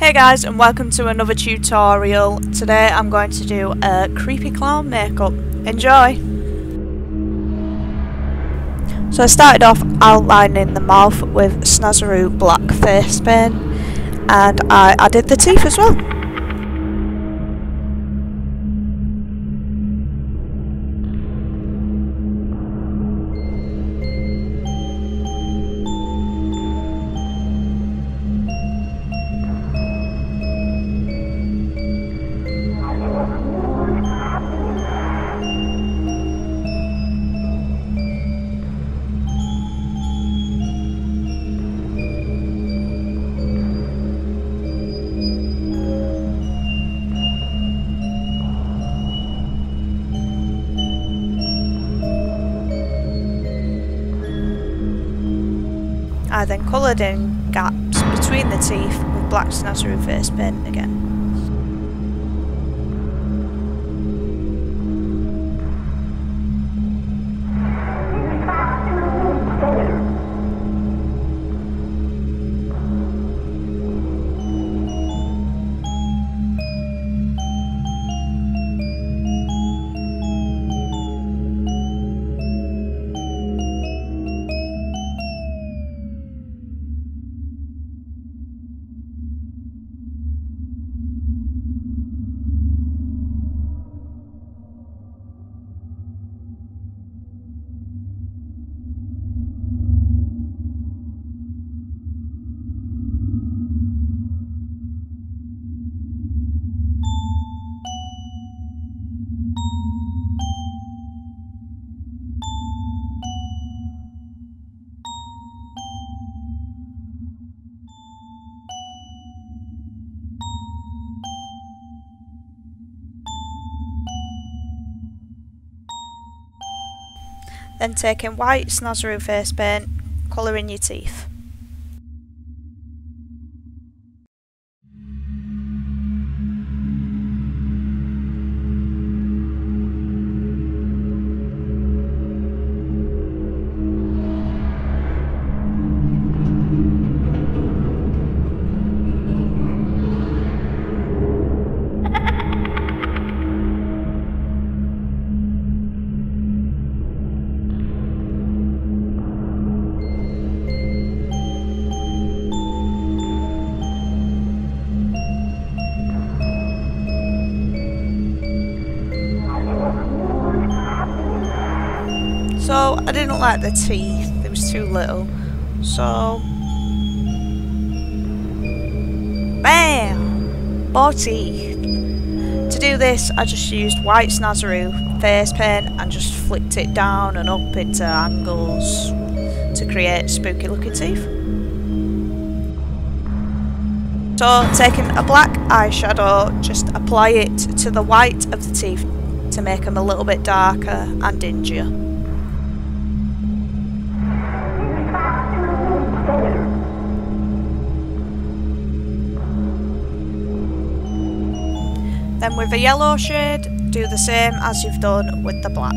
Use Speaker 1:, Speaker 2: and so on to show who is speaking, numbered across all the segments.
Speaker 1: Hey guys, and welcome to another tutorial. Today I'm going to do a creepy clown makeup. Enjoy! So I started off outlining the mouth with Snazaroo black face paint, and I added the teeth as well. I then coloured in gaps between the teeth with black Snazaroo face paint again. Then taking white Snazaroo face paint, colouring your teeth. So I didn't like the teeth, it was too little, so BAM! More teeth! To do this I just used white Snazaroo face paint and just flicked it down and up into angles to create spooky looking teeth. So taking a black eyeshadow, just apply it to the white of the teeth to make them a little bit darker and dingier. Then with a yellow shade, do the same as you've done with the black.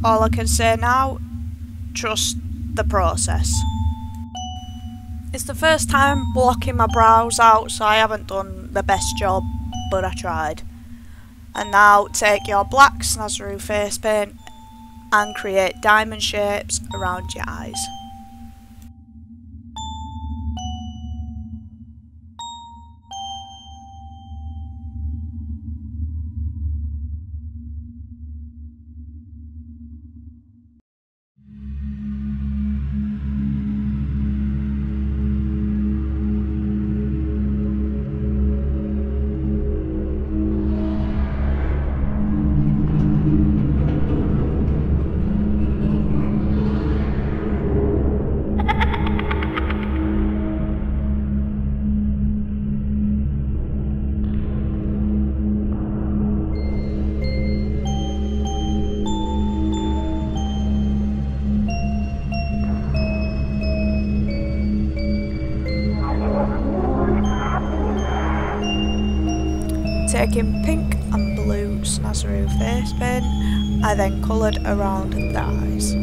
Speaker 1: All I can say now, trust the process. It's the first time blocking my brows out, so I haven't done the best job, but I tried. And now take your black Snazaroo face paint and create diamond shapes around your eyes. Taking pink and blue Snazaroo face paint, I then coloured around the eyes.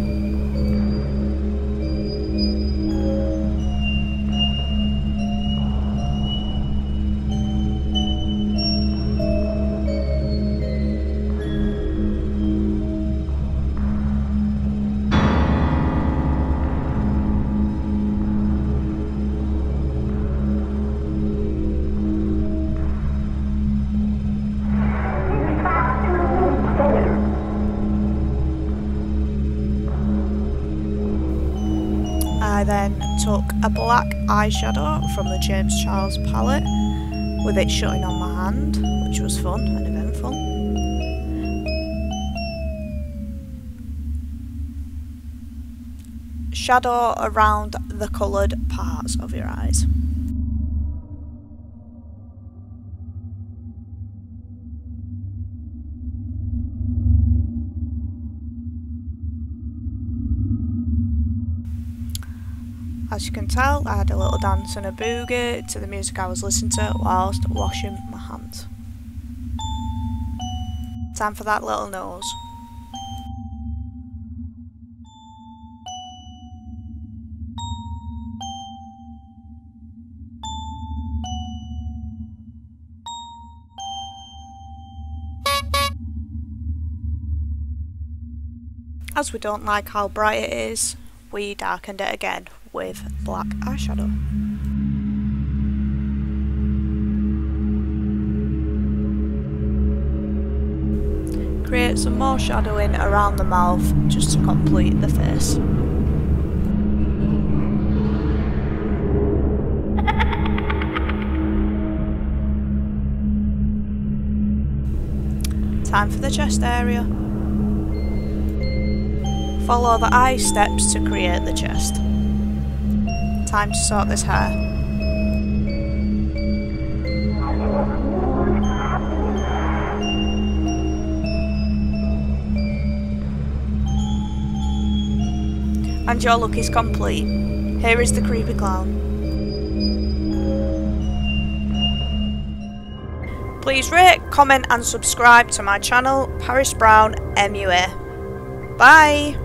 Speaker 1: I then took a black eyeshadow from the James Charles palette with it shutting on my hand, which was fun and eventful. Shadow around the coloured parts of your eyes. As you can tell, I had a little dance and a boogie to the music I was listening to whilst washing my hands. Time for that little nose. As we don't like how bright it is, we darkened it again with black eyeshadow. Create some more shadowing around the mouth just to complete the face. Time for the chest area. Follow the eye steps to create the chest. Time to sort this hair. And your look is complete. Here is the creepy clown. Please rate, comment and subscribe to my channel, Paris Brown MUA. Bye!